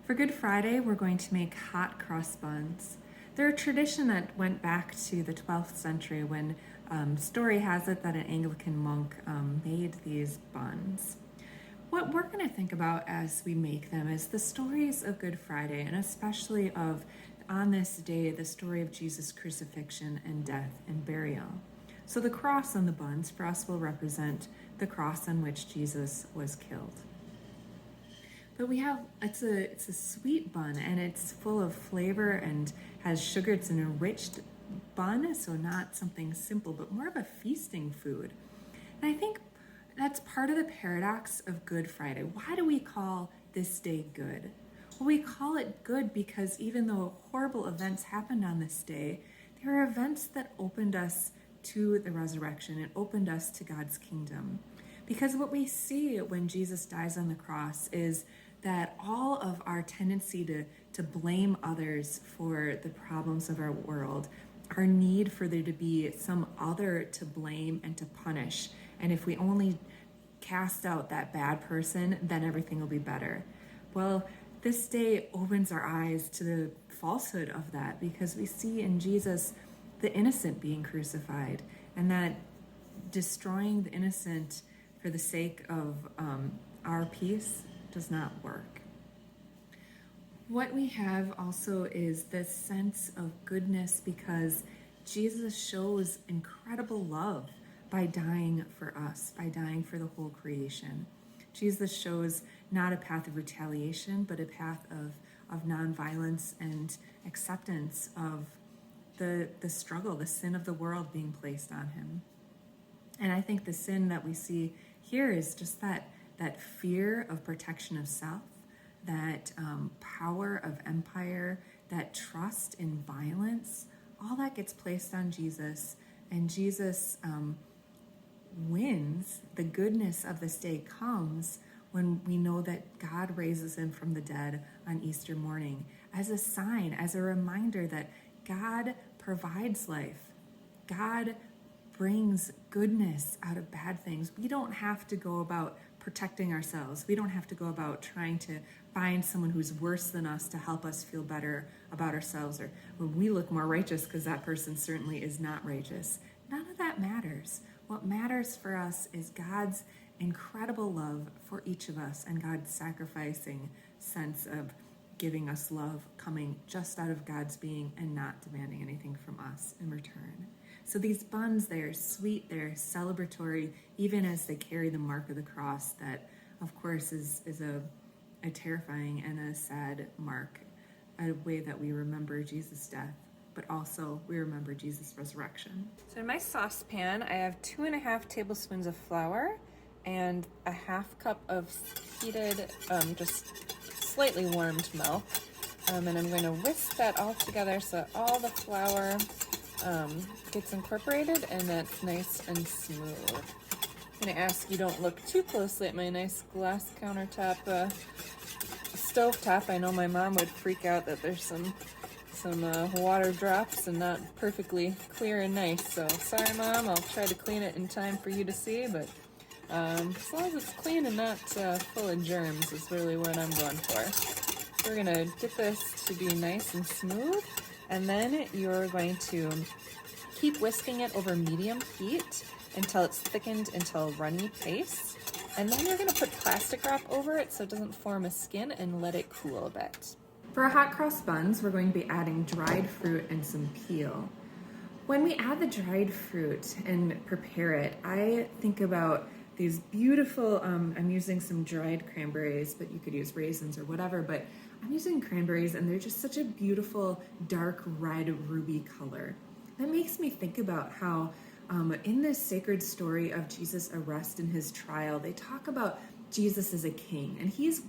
For Good Friday, we're going to make hot cross buns. They're a tradition that went back to the 12th century when story has it that an Anglican monk made these buns. What we're going to think about as we make them is the stories of Good Friday, and especially of, on this day, the story of Jesus' crucifixion and death and burial. So the cross on the buns for us will represent the cross on which Jesus was killed. But it's a sweet bun, and it's full of flavor and has sugar. It's an enriched bun, so not something simple, but more of a feasting food. And I think that's part of the paradox of Good Friday. Why do we call this day good? Well, we call it good because even though horrible events happened on this day, there are events that opened us to the resurrection. It opened us to God's kingdom. Because what we see when Jesus dies on the cross is that all of our tendency to blame others for the problems of our world, our need for there to be some other to blame and to punish, and if we only cast out that bad person, then everything will be better. Well, this day opens our eyes to the falsehood of that, because we see in Jesus the innocent being crucified, and that destroying the innocent for the sake of our peace does not work. What we have also is this sense of goodness because Jesus shows incredible love by dying for us, by dying for the whole creation. Jesus shows not a path of retaliation, but a path of nonviolence and acceptance of the struggle, the sin of the world being placed on him. And I think the sin that we see here is just that fear of protection of self, that power of empire, that trust in violence, all that gets placed on Jesus, and Jesus wins. The goodness of this day comes when we know that God raises him from the dead on Easter morning as a sign, as a reminder that God provides life. God brings goodness out of bad things. We don't have to go about protecting ourselves. We don't have to go about trying to find someone who's worse than us to help us feel better about ourselves, or when we look more righteous because that person certainly is not righteous. None of that matters. What matters for us is God's incredible love for each of us, and God's sacrificing sense of giving us love coming just out of God's being and not demanding anything from us in return. So these buns, they're sweet, they're celebratory, even as they carry the mark of the cross that, of course, is a terrifying and a sad mark, a way that we remember Jesus' death, but also we remember Jesus' resurrection. So in my saucepan, I have 2.5 tablespoons of flour and a 1/2 cup of heated, just slightly warmed milk. And I'm going to whisk that all together so all the flour gets incorporated and that's nice and smooth. I'm going to ask you don't look too closely at my nice glass countertop stove top. I know my mom would freak out that there's some water drops and not perfectly clear and nice. So sorry, Mom. I'll try to clean it in time for you to see, but as long as it's clean and not full of germs is really what I'm going for. We're going to get this to be nice and smooth, and then you're going to keep whisking it over medium heat until it's thickened into a runny paste. And then you're going to put plastic wrap over it so it doesn't form a skin and let it cool a bit. For our hot cross buns, we're going to be adding dried fruit and some peel. When we add the dried fruit and prepare it, I think about these beautiful, I'm using some dried cranberries, but you could use raisins or whatever, but I'm using cranberries and they're just such a beautiful dark red ruby color. That makes me think about how in this sacred story of Jesus' arrest and his trial, they talk about Jesus as a king, and he's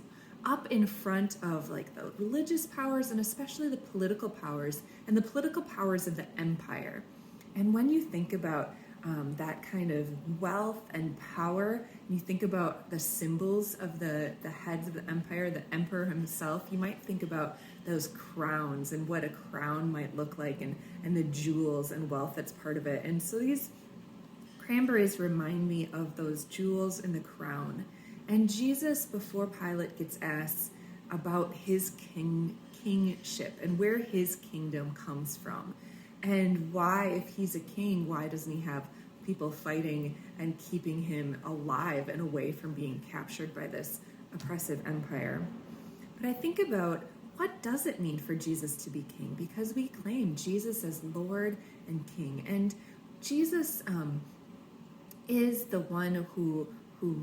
up in front of like the religious powers and especially the political powers and the political powers of the empire. And when you think about that kind of wealth and power, and you think about the symbols of the heads of the empire, the emperor himself, you might think about those crowns and what a crown might look like, and the jewels and wealth that's part of it. And so these cranberries remind me of those jewels in the crown. And Jesus, before Pilate gets asked, about his kingship and where his kingdom comes from. And why, if he's a king, why doesn't he have people fighting and keeping him alive and away from being captured by this oppressive empire? But I think about, what does it mean for Jesus to be king? Because we claim Jesus as Lord and King. And Jesus is the one who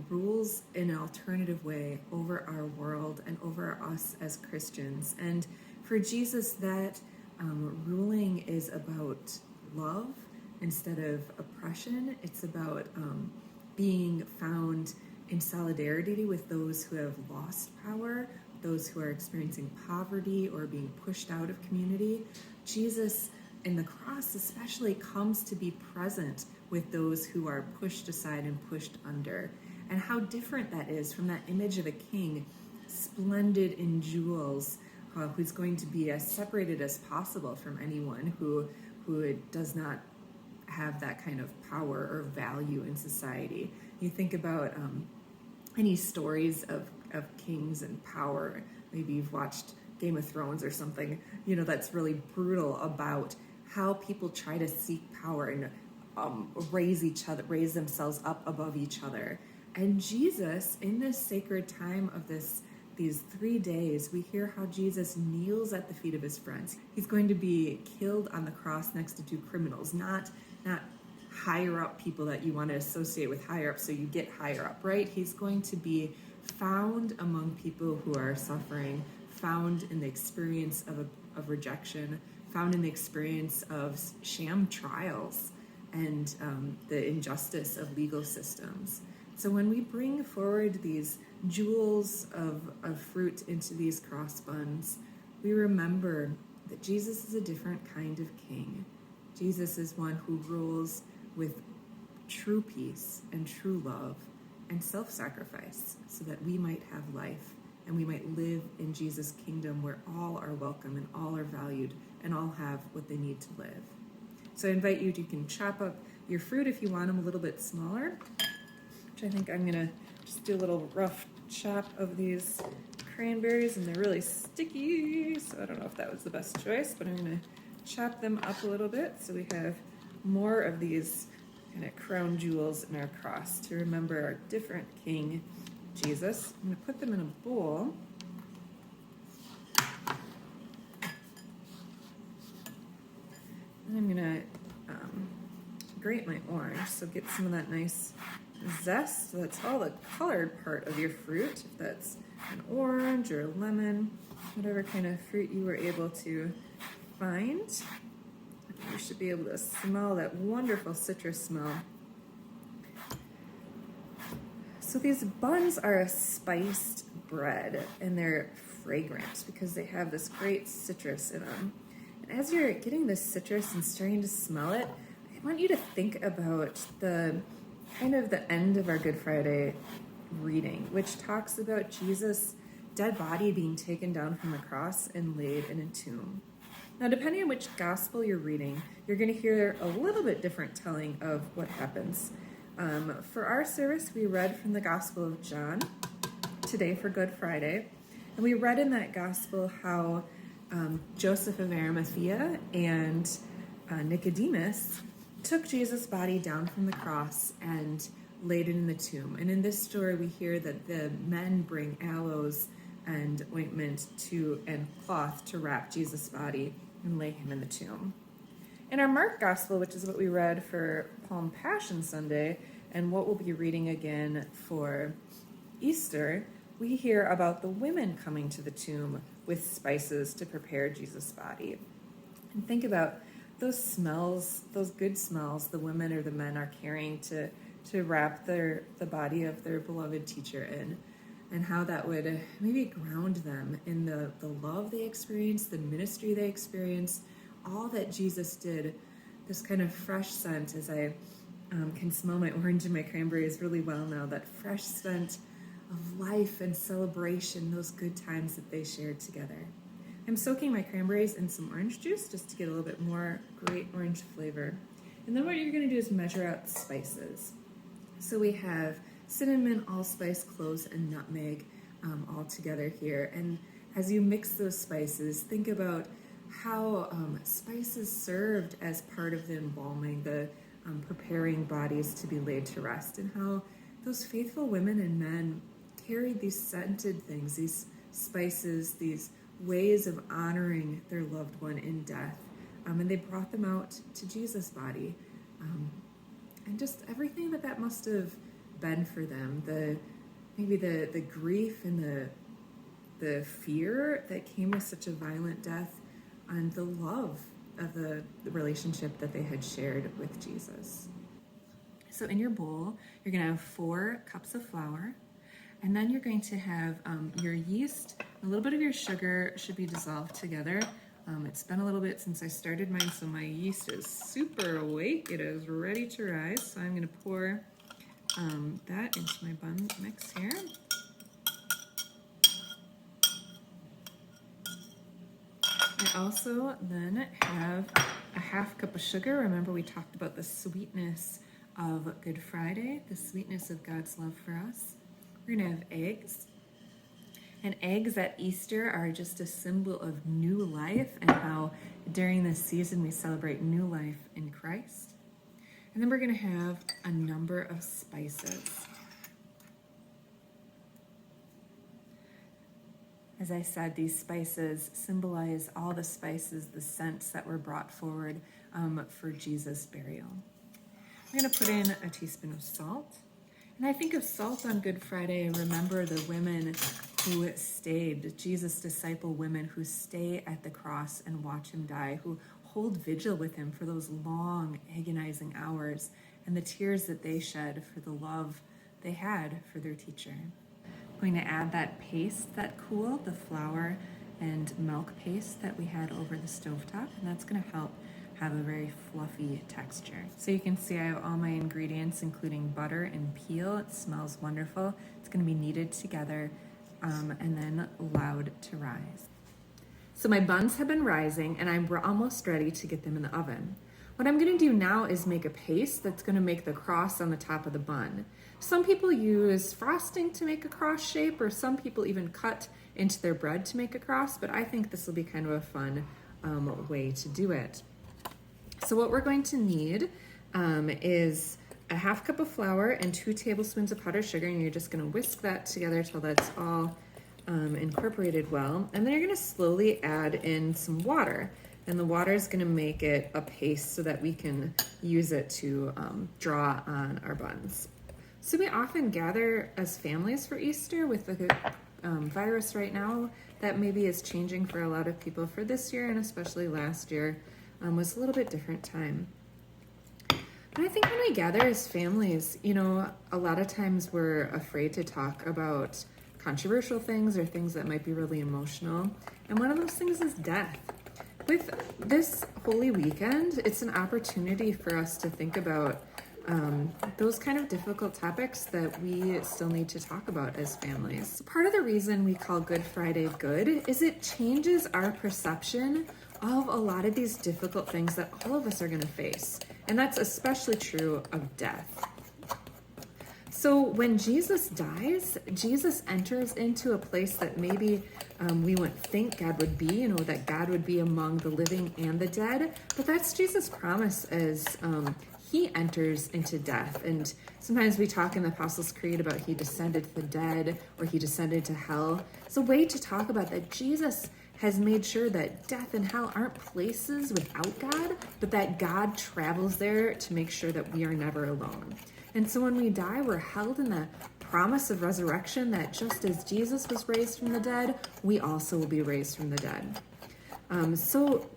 rules in an alternative way over our world and over us as Christians. And for Jesus, that ruling is about love instead of oppression. It's about being found in solidarity with those who have lost power, those who are experiencing poverty or being pushed out of community. Jesus, in the cross especially, comes to be present with those who are pushed aside and pushed under. And how different that is from that image of a king, splendid in jewels, who's going to be as separated as possible from anyone who does not have that kind of power or value in society. You think about any stories of kings and power. Maybe you've watched Game of Thrones or something, that's really brutal about how people try to seek power and raise themselves up above each other. And Jesus, in this sacred time of these 3 days, we hear how Jesus kneels at the feet of his friends. He's going to be killed on the cross next to 2 criminals, not higher up people that you want to associate with higher up so you get higher up, right? He's going to be found among people who are suffering, found in the experience of rejection, found in the experience of sham trials and the injustice of legal systems. So when we bring forward these jewels of fruit into these cross buns, we remember that Jesus is a different kind of king. Jesus is one who rules with true peace and true love and self-sacrifice so that we might have life and we might live in Jesus' kingdom where all are welcome and all are valued and all have what they need to live. So I invite you can chop up your fruit if you want them a little bit smaller, which I think I'm gonna just do a little rough chop of these cranberries, and they're really sticky, so I don't know if that was the best choice, but I'm gonna chop them up a little bit so we have more of these kind of crown jewels in our cross to remember our different King, Jesus. I'm gonna put them in a bowl. And I'm gonna grate my orange, so get some of that nice zest. So that's all the colored part of your fruit. If that's an orange or a lemon, whatever kind of fruit you were able to find. You should be able to smell that wonderful citrus smell. So these buns are a spiced bread, and they're fragrant because they have this great citrus in them. And as you're getting this citrus and starting to smell it, I want you to think about the end of our Good Friday reading, which talks about Jesus' dead body being taken down from the cross and laid in a tomb. Now, depending on which gospel you're reading, you're going to hear a little bit different telling of what happens. For our service, we read from the Gospel of John today for Good Friday. And we read in that gospel how Joseph of Arimathea and Nicodemus took Jesus' body down from the cross and laid it in the tomb. And in this story, we hear that the men bring aloes and ointment and cloth to wrap Jesus' body and lay him in the tomb. In our Mark Gospel, which is what we read for Palm Passion Sunday, and what we'll be reading again for Easter, we hear about the women coming to the tomb with spices to prepare Jesus' body. And think about those smells, those good smells the women or the men are carrying to wrap the body of their beloved teacher in, and how that would maybe ground them in the love they experience, the ministry they experience, all that Jesus did. This kind of fresh scent, as I can smell my orange and my cranberries really well now, that fresh scent of life and celebration, those good times that they shared together. I'm soaking my cranberries in some orange juice just to get a little bit more great orange flavor. And then what you're going to do is measure out spices. So we have cinnamon, allspice, cloves, and nutmeg all together here. And As you mix those spices, think about how spices served as part of the embalming, the preparing bodies to be laid to rest, and how those faithful women and men carried these scented things, these spices, these ways of honoring their loved one in death. And they brought them out to Jesus' body. And just everything that must have been for them, maybe the grief and the fear that came with such a violent death, and the love of the relationship that they had shared with Jesus. So in your bowl, you're going to have 4 cups of flour, and then you're going to have your yeast. A little bit of your sugar should be dissolved together. It's been a little bit since I started mine, so my yeast is super awake. It is ready to rise. So I'm going to pour that into my bun mix here. I also then have a 1/2 cup of sugar. Remember, we talked about the sweetness of Good Friday, the sweetness of God's love for us. We're going to have eggs. And eggs at Easter are just a symbol of new life, and how during this season we celebrate new life in Christ. And then we're going to have a number of spices. As I said, these spices symbolize all the spices, the scents that were brought forward for Jesus' burial. I'm going to put in a teaspoon of salt. And I think of salt on Good Friday. I remember the women who stayed, Jesus' disciple women who stay at the cross and watch him die, who hold vigil with him for those long, agonizing hours, and the tears that they shed for the love they had for their teacher. I'm going to add that paste that cooled, the flour and milk paste that we had over the stovetop, and that's going to help have a very fluffy texture. So you can see I have all my ingredients, including butter and peel. It smells wonderful. It's going to be kneaded together and then allowed to rise. So my buns have been rising, and I'm almost ready to get them in the oven. What I'm going to do now is make a paste that's going to make the cross on the top of the bun. Some people use frosting to make a cross shape, or some people even cut into their bread to make a cross, but I think this will be kind of a fun way to do it. So what we're going to need is a 1/2 cup of flour and 2 tablespoons of powdered sugar, and you're just going to whisk that together till that's all incorporated well. And then you're going to slowly add in some water, and the water is going to make it a paste so that we can use it to draw on our buns. So we often gather as families for Easter. With the virus right now, that maybe is changing for a lot of people. For this year, and especially last year, was a little bit different time. But I think when we gather as families, a lot of times we're afraid to talk about controversial things or things that might be really emotional. And one of those things is death. With this Holy Weekend, it's an opportunity for us to think about those kind of difficult topics that we still need to talk about as families. Part of the reason we call Good Friday good is it changes our perception of a lot of these difficult things that all of us are going to face. And that's especially true of death. So when Jesus dies, Jesus enters into a place that maybe we wouldn't think God would be, that God would be among the living and the dead. But that's Jesus' promise as he enters into death. And sometimes we talk in the Apostles' Creed about he descended to the dead or he descended to hell. It's a way to talk about that Jesus has made sure that death and hell aren't places without God, but that God travels there to make sure that we are never alone. And so when we die, we're held in the promise of resurrection that just as Jesus was raised from the dead, we also will be raised from the dead. So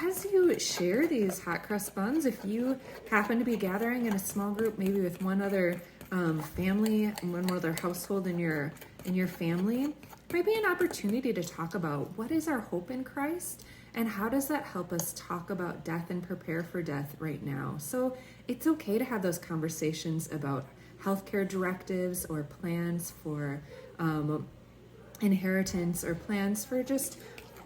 as you share these hot crust buns, if you happen to be gathering in a small group, maybe with one other family and one other household in your family, might be an opportunity to talk about what is our hope in Christ and how does that help us talk about death and prepare for death right now. So it's okay to have those conversations about healthcare directives or plans for inheritance or plans for just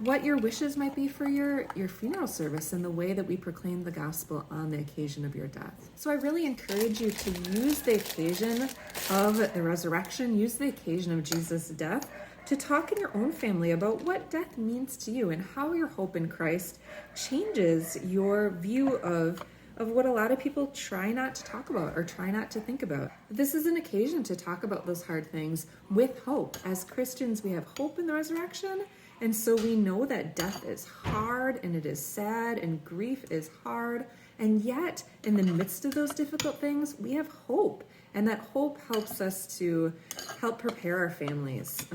what your wishes might be for your funeral service and the way that we proclaim the gospel on the occasion of your death. So I really encourage you to use the occasion of the resurrection, use the occasion of Jesus' death to talk in your own family about what death means to you and how your hope in Christ changes your view of what a lot of people try not to talk about or try not to think about. This is an occasion to talk about those hard things with hope. As Christians, we have hope in the resurrection, and so we know that death is hard and it is sad and grief is hard, and yet in the midst of those difficult things, we have hope. And that hope helps us to help prepare our families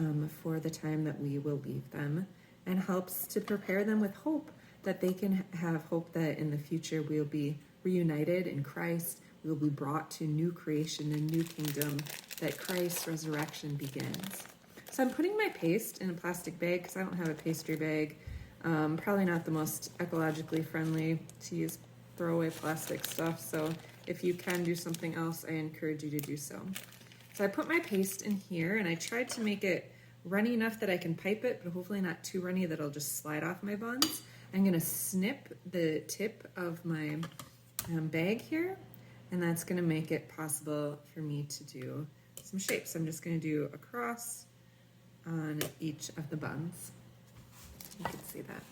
for the time that we will leave them, and helps to prepare them with hope that they can have hope that in the future we'll be reunited in Christ. We will be brought to new creation and new kingdom, that Christ's resurrection begins. So I'm putting my paste in a plastic bag because I don't have a pastry bag. Probably not the most ecologically friendly to use throwaway plastic stuff. So if you can do something else, I encourage you to do so. So I put my paste in here, and I tried to make it runny enough that I can pipe it, but hopefully not too runny that it'll just slide off my buns. I'm going to snip the tip of my bag here, and that's going to make it possible for me to do some shapes. I'm just going to do a cross on each of the buns. You can see that.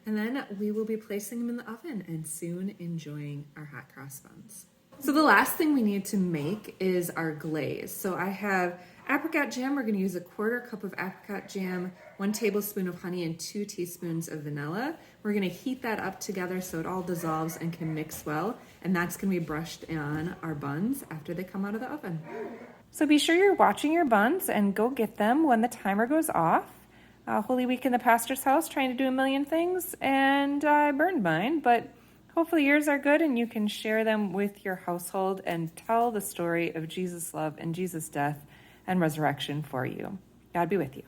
And then we will be placing them in the oven and soon enjoying our hot cross buns. So the last thing we need to make is our glaze. So I have apricot jam. We're going to use a 1/4 cup of apricot jam, 1 tablespoon of honey, and 2 teaspoons of vanilla. We're going to heat that up together so it all dissolves and can mix well. And that's going to be brushed on our buns after they come out of the oven. So be sure you're watching your buns and go get them when the timer goes off. Holy Week in the pastor's house, trying to do a million things, and I burned mine, but hopefully yours are good and you can share them with your household and tell the story of Jesus' love and Jesus' death and resurrection for you. God be with you.